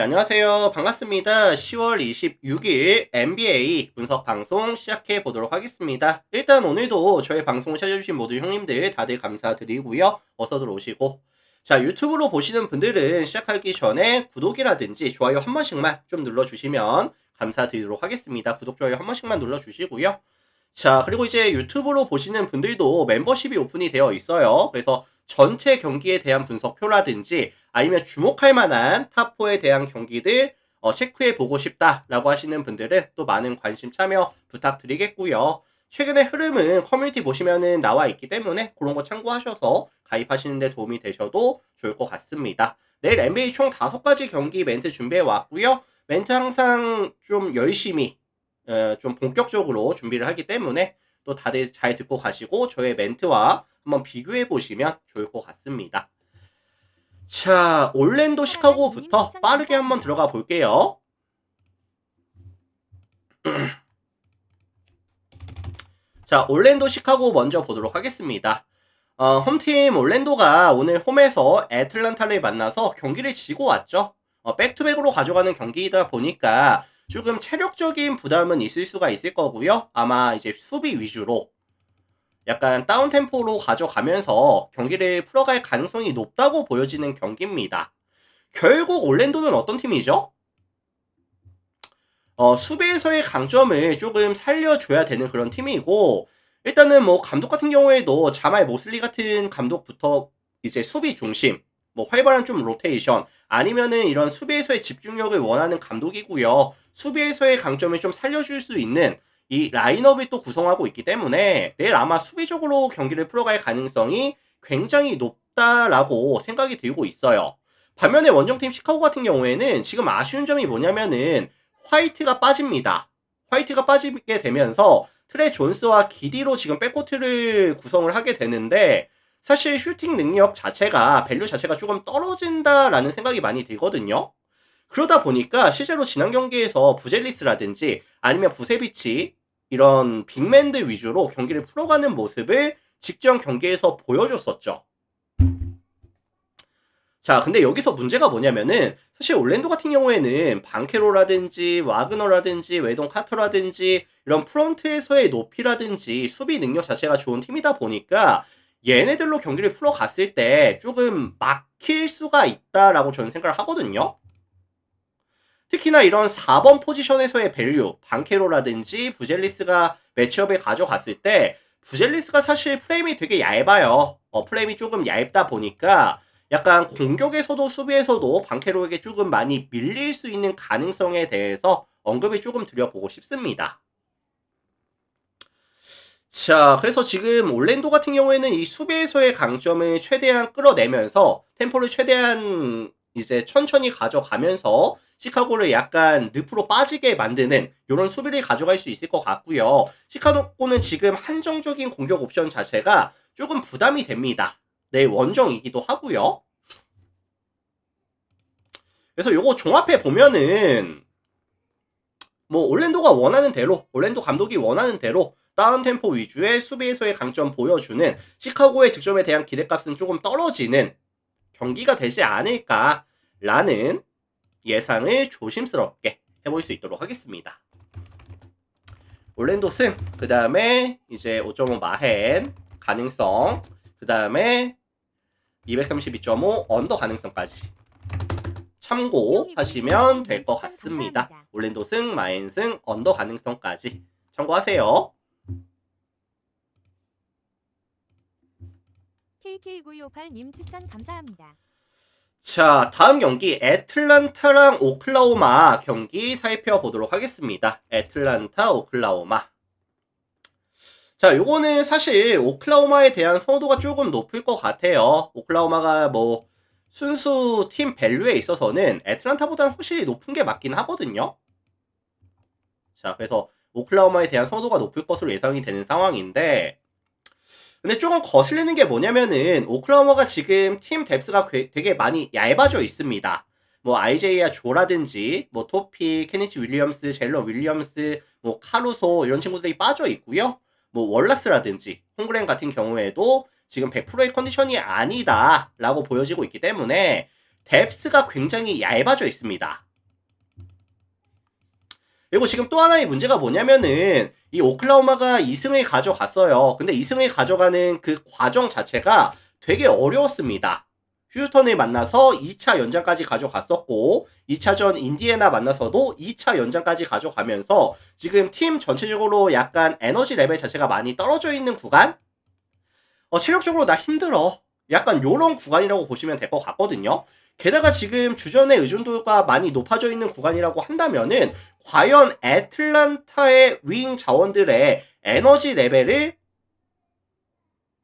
안녕하세요. 반갑습니다. 10월 26일 NBA 분석 방송 시작해 보도록 하겠습니다. 일단 오늘도 저희 방송 찾아주신 모든 형님들 다들 감사드리고요. 어서 들어오시고. 자, 유튜브로 보시는 분들은 시작하기 전에 구독이라든지 좋아요 한 번씩만 좀 눌러주시면 감사드리도록 하겠습니다. 구독, 좋아요 한 번씩만 눌러주시고요. 자, 그리고 이제 유튜브로 보시는 분들도 멤버십이 오픈이 되어 있어요. 그래서 전체 경기에 대한 분석표라든지 아니면 주목할 만한 탑4에 대한 경기들 체크해 보고 싶다라고 하시는 분들은 또 많은 관심 참여 부탁드리겠고요. 최근의 흐름은 커뮤니티 보시면은 나와 있기 때문에 그런 거 참고하셔서 가입하시는 데 도움이 되셔도 좋을 것 같습니다. 내일 NBA 총 5가지 경기 멘트 준비해 왔고요. 멘트 항상 좀 열심히 좀 본격적으로 준비를 하기 때문에 또 다들 잘 듣고 가시고 저의 멘트와 한번 비교해 보시면 좋을 것 같습니다. 자, 올랜도 시카고부터 빠르게 한번 들어가 볼게요. 자, 올랜도 시카고 먼저 보도록 하겠습니다. 홈팀 올랜도가 오늘 홈에서 애틀란타를 만나서 경기를 지고 왔죠. 백투백으로 가져가는 경기이다 보니까 조금 체력적인 부담은 있을 수가 있을 거고요. 아마 이제 수비 위주로 약간 다운템포로 가져가면서 경기를 풀어갈 가능성이 높다고 보여지는 경기입니다. 결국 올랜도는 어떤 팀이죠? 수비에서의 강점을 조금 살려줘야 되는 그런 팀이고, 일단은 뭐 감독 같은 경우에도 자말 모슬리 같은 감독부터 이제 수비 중심, 뭐 활발한 좀 로테이션, 아니면은 이런 수비에서의 집중력을 원하는 감독이고요. 수비에서의 강점을 좀 살려줄 수 있는 이 라인업을 또 구성하고 있기 때문에 내일 아마 수비적으로 경기를 풀어갈 가능성이 굉장히 높다라고 생각이 들고 있어요. 반면에 원정팀 시카고 같은 경우에는 지금 아쉬운 점이 뭐냐면은 화이트가 빠집니다. 화이트가 빠지게 되면서 트레 존스와 기디로 지금 백코트를 구성을 하게 되는데 사실 슈팅 능력 자체가 밸류 자체가 조금 떨어진다라는 생각이 많이 들거든요. 그러다 보니까 실제로 지난 경기에서 부젤리스라든지 아니면 부세비치 이런 빅맨들 위주로 경기를 풀어가는 모습을 직전 경기에서 보여줬었죠. 자, 근데 여기서 문제가 뭐냐면은 사실 올랜도 같은 경우에는 방케로라든지 와그너라든지 웨동 카터라든지 이런 프런트에서의 높이라든지 수비 능력 자체가 좋은 팀이다 보니까 얘네들로 경기를 풀어갔을 때 조금 막힐 수가 있다라고 저는 생각을 하거든요. 특히나 이런 4번 포지션에서의 밸류, 방케로라든지 부젤리스가 매치업에 가져갔을 때 부젤리스가 사실 프레임이 되게 얇아요. 프레임이 조금 얇다 보니까 약간 공격에서도 수비에서도 방케로에게 조금 많이 밀릴 수 있는 가능성에 대해서 언급을 조금 드려보고 싶습니다. 자, 그래서 지금 올랜도 같은 경우에는 이 수비에서의 강점을 최대한 끌어내면서 템포를 최대한 이제 천천히 가져가면서 시카고를 약간 늪으로 빠지게 만드는 이런 수비를 가져갈 수 있을 것 같고요. 시카고는 지금 한정적인 공격 옵션 자체가 조금 부담이 됩니다. 내 원정이기도 하고요. 그래서 요거 종합해 보면은 뭐 올랜도가 원하는 대로, 올랜도 감독이 원하는 대로 다운템포 위주의 수비에서의 강점 보여주는 시카고의 득점에 대한 기대값은 조금 떨어지는 경기가 되지 않을까라는 예상을 조심스럽게 해볼 수 있도록 하겠습니다. 올랜도 승, 그 다음에 이제 5.5 마헨 가능성, 그 다음에 232.5 언더 가능성까지 참고하시면 될 것 같습니다. 올랜도 승, 마헨 승, 언더 가능성까지 참고하세요. KK9258님 추천 감사합니다. 자, 다음 경기 애틀란타랑 오클라호마 경기 살펴보도록 하겠습니다. 애틀란타, 오클라호마. 자, 요거는 사실 오클라호마에 대한 선호도가 조금 높을 것 같아요. 오클라호마가 뭐 순수 팀 밸류에 있어서는 애틀란타보다는 확실히 높은 게 맞긴 하거든요. 자, 그래서 오클라호마에 대한 선호도가 높을 것으로 예상이 되는 상황인데 근데 조금 거슬리는 게 뭐냐면은 오클라호마가 지금 팀 뎁스가 되게 많이 얇아져 있습니다. 뭐 아이제이아 조라든지 뭐 토피, 케니치 윌리엄스, 젤러 윌리엄스, 뭐 카루소 이런 친구들이 빠져 있고요. 뭐 월라스라든지 홍그랜 같은 경우에도 지금 100%의 컨디션이 아니다라고 보여지고 있기 때문에 뎁스가 굉장히 얇아져 있습니다. 그리고 지금 또 하나의 문제가 뭐냐면은 이 오클라호마가 2승을 가져갔어요. 근데 2승을 가져가는 그 과정 자체가 되게 어려웠습니다. 휴스턴을 만나서 2차 연장까지 가져갔었고 2차전 인디애나 만나서도 2차 연장까지 가져가면서 지금 팀 전체적으로 약간 에너지 레벨 자체가 많이 떨어져 있는 구간? 체력적으로 나 힘들어. 약간 요런 구간이라고 보시면 될 것 같거든요. 게다가 지금 주전의 의존도가 많이 높아져 있는 구간이라고 한다면은 과연 애틀란타의 윙 자원들의 에너지 레벨을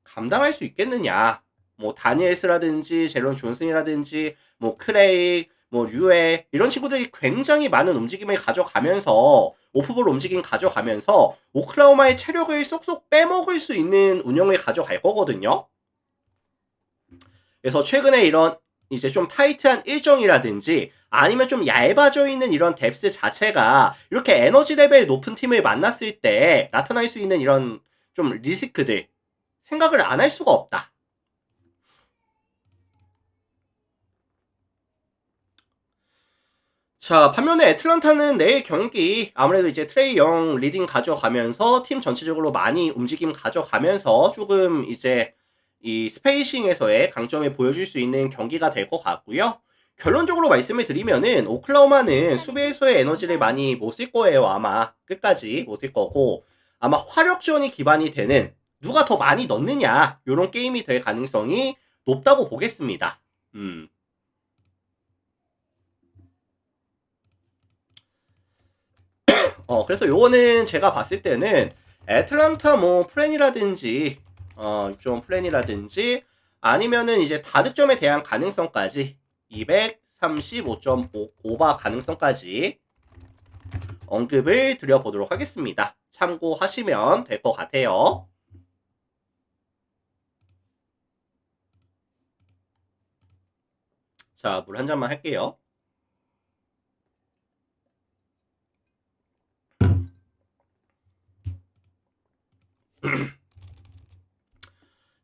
감당할 수 있겠느냐. 뭐 다니엘스라든지 제론 존슨이라든지 뭐 크레이, 뭐 류에 이런 친구들이 굉장히 많은 움직임을 가져가면서 오프볼 움직임 가져가면서 오클라호마의 체력을 쏙쏙 빼먹을 수 있는 운영을 가져갈 거거든요. 그래서 최근에 이런 이제 좀 타이트한 일정이라든지 아니면 좀 얇아져 있는 이런 뎁스 자체가 이렇게 에너지 레벨 높은 팀을 만났을 때 나타날 수 있는 이런 좀 리스크들 생각을 안 할 수가 없다. 자, 반면에 애틀란타는 내일 경기 아무래도 이제 트레이 영 리딩 가져가면서 팀 전체적으로 많이 움직임 가져가면서 조금 이제 이 스페이싱에서의 강점을 보여줄 수 있는 경기가 될 것 같고요. 결론적으로 말씀을 드리면은 오클라호마는 수비에서의 에너지를 많이 못 쓸 거예요. 아마 끝까지 못 쓸 거고 아마 화력전이 기반이 되는 누가 더 많이 넣느냐 이런 게임이 될 가능성이 높다고 보겠습니다. 그래서 요거는 제가 봤을 때는 애틀란타 뭐 플랜이라든지 좀 플랜이라든지 아니면은 이제 다득점에 대한 가능성까지 235.5 오바 가능성까지 언급을 드려보도록 하겠습니다. 참고하시면 될 것 같아요. 자, 물 한 잔만 할게요.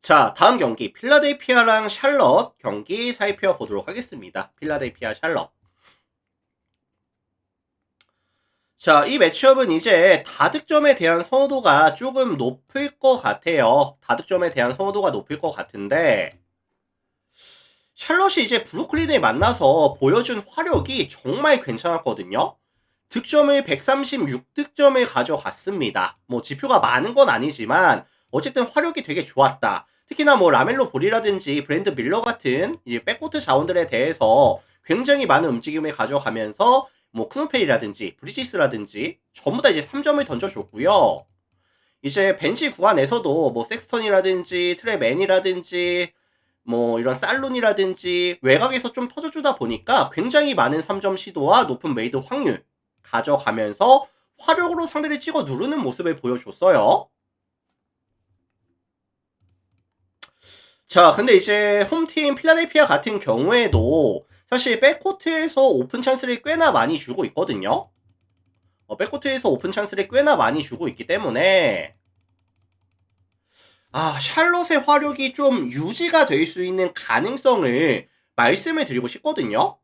자, 다음 경기 필라델피아랑 샬럿 경기 살펴보도록 하겠습니다. 필라델피아 샬럿. 자, 이 매치업은 이제 다득점에 대한 선호도가 조금 높을 것 같아요. 다득점에 대한 선호도가 높을 것 같은데 샬럿이 이제 브루클린을 만나서 보여준 화력이 정말 괜찮았거든요. 득점을 136득점을 가져갔습니다. 뭐 지표가 많은 건 아니지만 어쨌든 화력이 되게 좋았다. 특히나 뭐 라멜로 볼이라든지 브랜드 밀러 같은 이제 백코트 자원들에 대해서 굉장히 많은 움직임을 가져가면서 뭐 크누페이라든지 브리지스라든지 전부 다 이제 3점을 던져줬고요. 이제 벤치 구간에서도 뭐 섹스턴이라든지 트레맨이라든지 뭐 이런 살룬이라든지 외곽에서 좀 터져주다 보니까 굉장히 많은 3점 시도와 높은 메이드 확률 가져가면서 화력으로 상대를 찍어 누르는 모습을 보여줬어요. 자, 근데 이제 홈팀 필라델피아 같은 경우에도 사실 백코트에서 오픈 찬스를 꽤나 많이 주고 있거든요. 백코트에서 오픈 찬스를 꽤나 많이 주고 있기 때문에 샬롯의 화력이 좀 유지가 될 수 있는 가능성을 말씀을 드리고 싶거든요.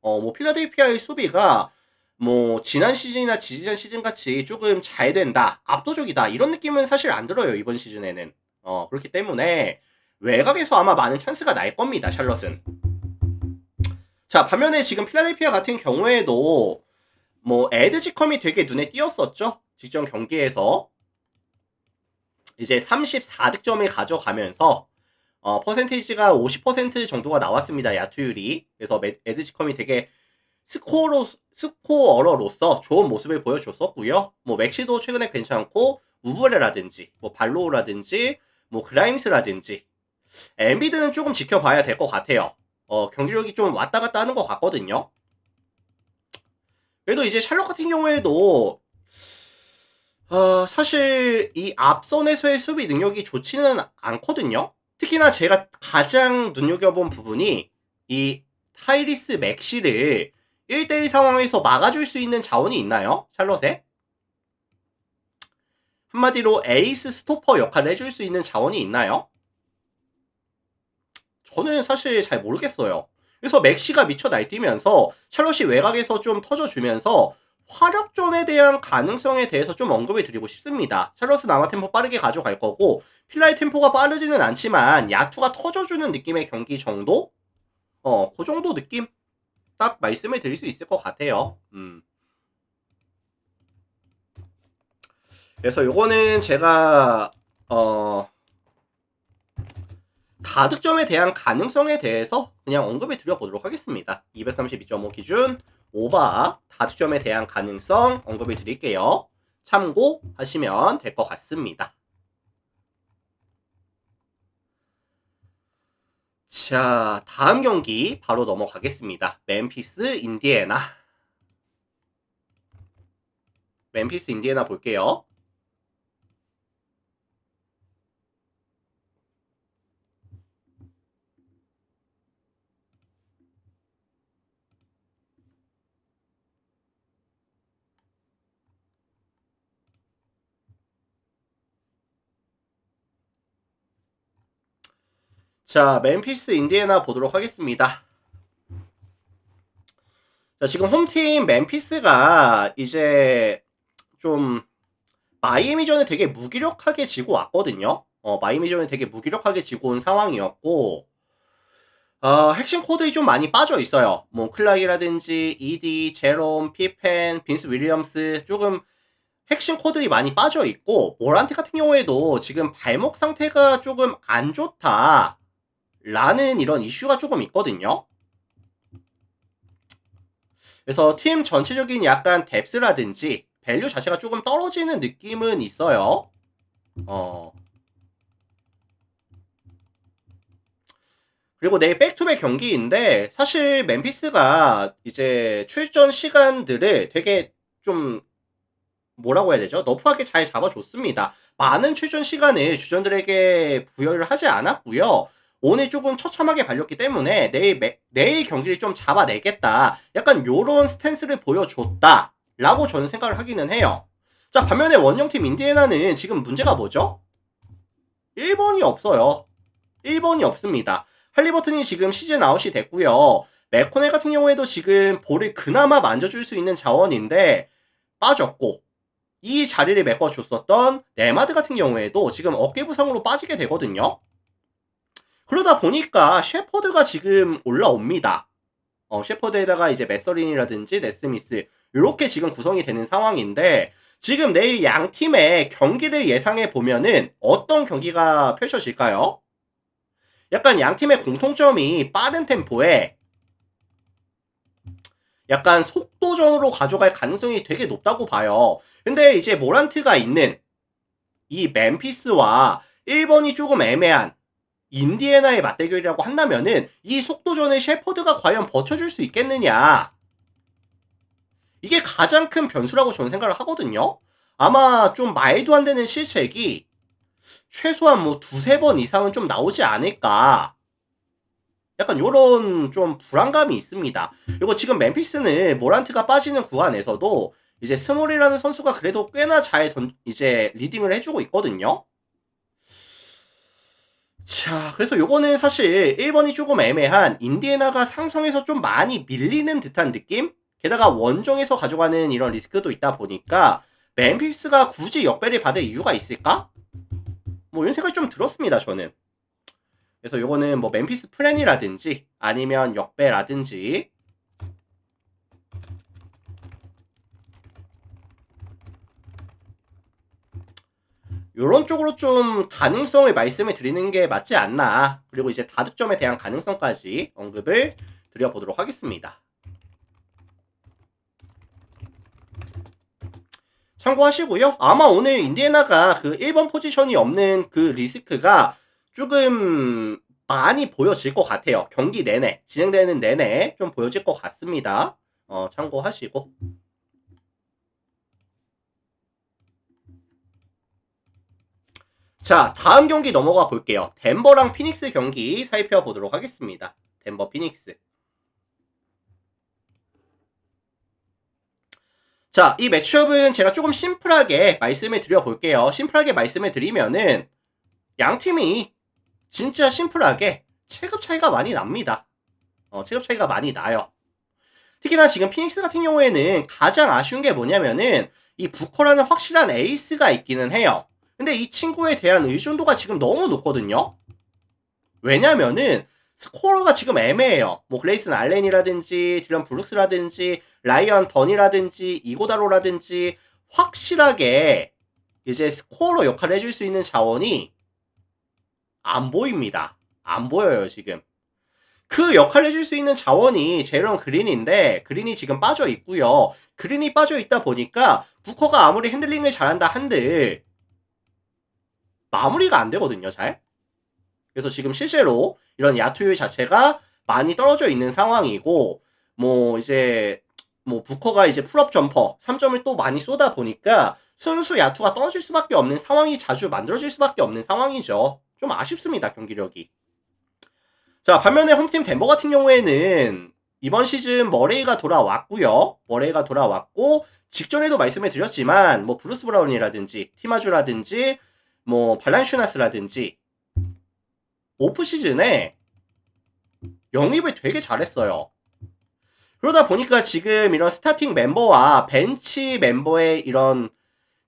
뭐 필라델피아의 수비가 뭐 지난 시즌이나 지지난 시즌 같이 조금 잘 된다, 압도적이다 이런 느낌은 사실 안 들어요. 이번 시즌에는. 그렇기 때문에 외곽에서 아마 많은 찬스가 날 겁니다. 샬럿은. 자, 반면에 지금 필라델피아 같은 경우에도 뭐 에드지컴이 되게 눈에 띄었었죠. 직전 경기에서 이제 34득점을 가져가면서 퍼센테이지가 50% 정도가 나왔습니다. 야투율이. 그래서 에드지컴이 되게 스코어러로서 좋은 모습을 보여줬었고요. 뭐 맥시도 최근에 괜찮고 우브레라든지 뭐 발로우라든지 뭐 그라임스라든지 엠비드는 조금 지켜봐야 될 것 같아요. 경기력이 좀 왔다 갔다 하는 것 같거든요. 그래도 이제 샬럿 같은 경우에도 사실 이 앞선에서의 수비 능력이 좋지는 않거든요. 특히나 제가 가장 눈여겨본 부분이 이 타이리스 맥시를 1대1 상황에서 막아줄 수 있는 자원이 있나요? 샬럿에? 한마디로 에이스 스토퍼 역할을 해줄 수 있는 자원이 있나요? 저는 사실 잘 모르겠어요. 그래서 맥시가 미쳐 날뛰면서 샬럿이 외곽에서 좀 터져주면서 화력전에 대한 가능성에 대해서 좀 언급을 드리고 싶습니다. 샬럿은 아마 템포 빠르게 가져갈 거고 필라의 템포가 빠르지는 않지만 야투가 터져주는 느낌의 경기 정도? 그 정도 느낌? 딱 말씀을 드릴 수 있을 것 같아요. 그래서 요거는 제가 다득점에 대한 가능성에 대해서 그냥 언급을 드려보도록 하겠습니다. 232.5 기준 오바 다득점에 대한 가능성 언급을 드릴게요. 참고하시면 될 것 같습니다. 자, 다음 경기 바로 넘어가겠습니다. 멤피스 인디애나 볼게요. 자, 멤피스 인디애나 보도록 하겠습니다. 자, 지금 홈팀 멤피스가 이제 좀 마이애미전에 되게 무기력하게 지고 왔거든요. 마이애미전에 되게 무기력하게 지고 온 상황이었고 핵심 코드들이 좀 많이 빠져 있어요. 뭐 클락이라든지 이디, 제롬, 피펜, 빈스 윌리엄스 조금 핵심 코드들이 많이 빠져 있고 모란트 같은 경우에도 지금 발목 상태가 조금 안 좋다 라는 이런 이슈가 조금 있거든요. 그래서 팀 전체적인 약간 뎁스라든지 밸류 자체가 조금 떨어지는 느낌은 있어요. 그리고 내일 백투백 경기인데 사실 멤피스가 이제 출전 시간들을 되게 좀 뭐라고 해야 되죠? 너프하게 잘 잡아줬습니다. 많은 출전 시간을 주전들에게 부여를 하지 않았고요. 오늘 조금 처참하게 발렸기 때문에 내일 경기를 좀 잡아내겠다. 약간 요런 스탠스를 보여줬다. 라고 저는 생각을 하기는 해요. 자, 반면에 원정팀 인디애나는 지금 문제가 뭐죠? 1번이 없어요. 1번이 없습니다. 할리버튼이 지금 시즌 아웃이 됐고요. 맥코넬 같은 경우에도 지금 볼을 그나마 만져줄 수 있는 자원인데 빠졌고 이 자리를 메꿔줬었던 네마드 같은 경우에도 지금 어깨 부상으로 빠지게 되거든요. 그러다 보니까 셰퍼드가 지금 올라옵니다. 셰퍼드에다가 이제 맥서린이라든지 네스미스 이렇게 지금 구성이 되는 상황인데 지금 내일 양 팀의 경기를 예상해 보면은 어떤 경기가 펼쳐질까요? 약간 양 팀의 공통점이 빠른 템포에 약간 속도전으로 가져갈 가능성이 되게 높다고 봐요. 근데 이제 모란트가 있는 이 멤피스와 1번이 조금 애매한 인디애나의 맞대결이라고 한다면은 이 속도전을 셰퍼드가 과연 버텨줄 수 있겠느냐, 이게 가장 큰 변수라고 저는 생각을 하거든요. 아마 좀 말도 안 되는 실책이 최소한 뭐 두세 번 이상은 좀 나오지 않을까, 약간 요런 좀 불안감이 있습니다. 그리고 지금 멤피스는 모란트가 빠지는 구간에서도 이제 스몰이라는 선수가 그래도 꽤나 잘 이제 리딩을 해주고 있거든요. 자, 그래서 요거는 사실 1번이 조금 애매한 인디애나가 상성에서 좀 많이 밀리는 듯한 느낌? 게다가 원정에서 가져가는 이런 리스크도 있다 보니까 멤피스가 굳이 역배를 받을 이유가 있을까? 뭐 이런 생각이 좀 들었습니다, 저는. 그래서 요거는 뭐 멤피스 플랜이라든지 아니면 역배라든지 요런 쪽으로 좀 가능성을 말씀을 드리는 게 맞지 않나. 그리고 이제 다득점에 대한 가능성까지 언급을 드려보도록 하겠습니다. 참고하시고요. 아마 오늘 인디애나가 그 1번 포지션이 없는 그 리스크가 조금 많이 보여질 것 같아요. 경기 내내, 진행되는 내내 좀 보여질 것 같습니다. 참고하시고. 자, 다음 경기 넘어가 볼게요. 덴버랑 피닉스 경기 살펴보도록 하겠습니다. 덴버 피닉스. 자, 이 매치업은 제가 조금 심플하게 말씀을 드려볼게요. 심플하게 말씀을 드리면은 양팀이 진짜 심플하게 체급 차이가 많이 납니다. 체급 차이가 많이 나요. 특히나 지금 피닉스 같은 경우에는 가장 아쉬운 게 뭐냐면은 이 부커라는 확실한 에이스가 있기는 해요. 근데 이 친구에 대한 의존도가 지금 너무 높거든요. 왜냐면은 스코어가 지금 애매해요. 뭐 글레이슨 알렌이라든지 딜런 브룩스라든지 라이언 던이라든지 이고다로라든지 확실하게 이제 스코어로 역할을 해줄 수 있는 자원이 안 보입니다. 안 보여요 지금. 그 역할을 해줄 수 있는 자원이 제런 그린인데 그린이 지금 빠져 있고요. 그린이 빠져 있다 보니까 부커가 아무리 핸들링을 잘한다 한들 마무리가 안 되거든요 잘. 그래서 지금 실제로 이런 야투율 자체가 많이 떨어져 있는 상황이고 뭐 이제 뭐 부커가 이제 풀업 점퍼 3점을 또 많이 쏘다 보니까 순수 야투가 떨어질 수밖에 없는 상황이 자주 만들어질 수밖에 없는 상황이죠. 좀 아쉽습니다 경기력이. 자 반면에 홈팀 덴버 같은 경우에는 이번 시즌 머레이가 돌아왔고요. 머레이가 돌아왔고 직전에도 말씀을 드렸지만 뭐 브루스 브라운이라든지 티마주라든지 뭐 발란슈나스라든지 오프 시즌에 영입을 되게 잘했어요. 그러다 보니까 지금 이런 스타팅 멤버와 벤치 멤버의 이런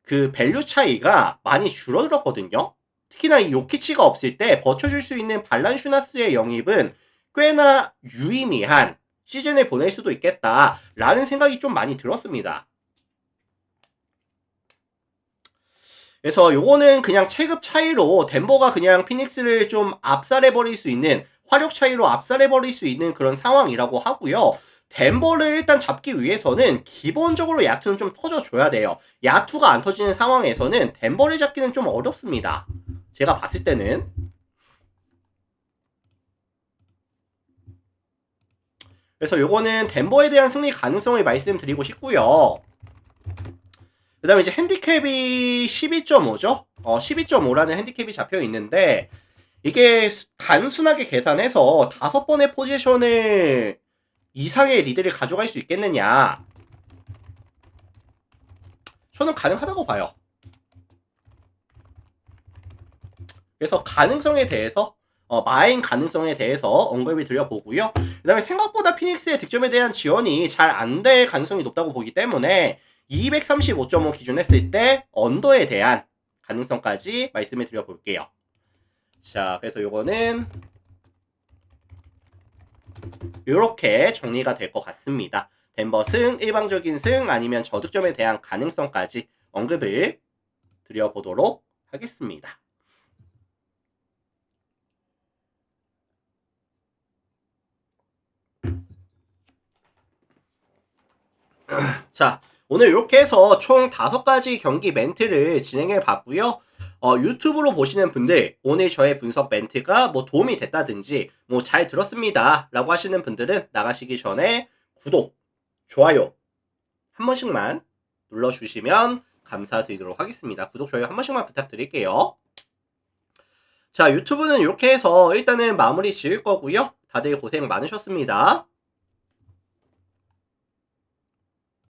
그 밸류 차이가 많이 줄어들었거든요. 특히나 이 요키치가 없을 때 버텨줄 수 있는 발란슈나스의 영입은 꽤나 유의미한 시즌을 보낼 수도 있겠다라는 생각이 좀 많이 들었습니다. 그래서 요거는 그냥 체급 차이로 덴버가 그냥 피닉스를 좀 압살해버릴 수 있는 화력 차이로 압살해버릴 수 있는 그런 상황이라고 하고요. 덴버를 일단 잡기 위해서는 기본적으로 야투는 좀 터져줘야 돼요. 야투가 안 터지는 상황에서는 덴버를 잡기는 좀 어렵습니다. 제가 봤을 때는. 그래서 요거는 덴버에 대한 승리 가능성을 말씀드리고 싶고요. 그 다음에 이제 핸디캡이 12.5죠? 12.5라는 핸디캡이 잡혀 있는데, 이게 단순하게 계산해서 5번의 포지션을 이상의 리드를 가져갈 수 있겠느냐? 저는 가능하다고 봐요. 그래서 가능성에 대해서, 마인 가능성에 대해서 언급을 드려보고요. 그 다음에 생각보다 피닉스의 득점에 대한 지원이 잘 안 될 가능성이 높다고 보기 때문에 235.5 기준 했을 때 언더에 대한 가능성까지 말씀을 드려볼게요. 자, 그래서 요거는 요렇게 정리가 될 것 같습니다. 덴버 승, 일방적인 승, 아니면 저득점에 대한 가능성까지 언급을 드려보도록 하겠습니다. 자, 오늘 이렇게 해서 총 5가지 경기 멘트를 진행해 봤고요. 유튜브로 보시는 분들, 오늘 저의 분석 멘트가 뭐 도움이 됐다든지, 뭐 잘 들었습니다 라고 하시는 분들은 나가시기 전에 구독, 좋아요 한 번씩만 눌러주시면 감사드리도록 하겠습니다. 구독, 좋아요 한 번씩만 부탁드릴게요. 자, 유튜브는 이렇게 해서 일단은 마무리 지을 거고요. 다들 고생 많으셨습니다.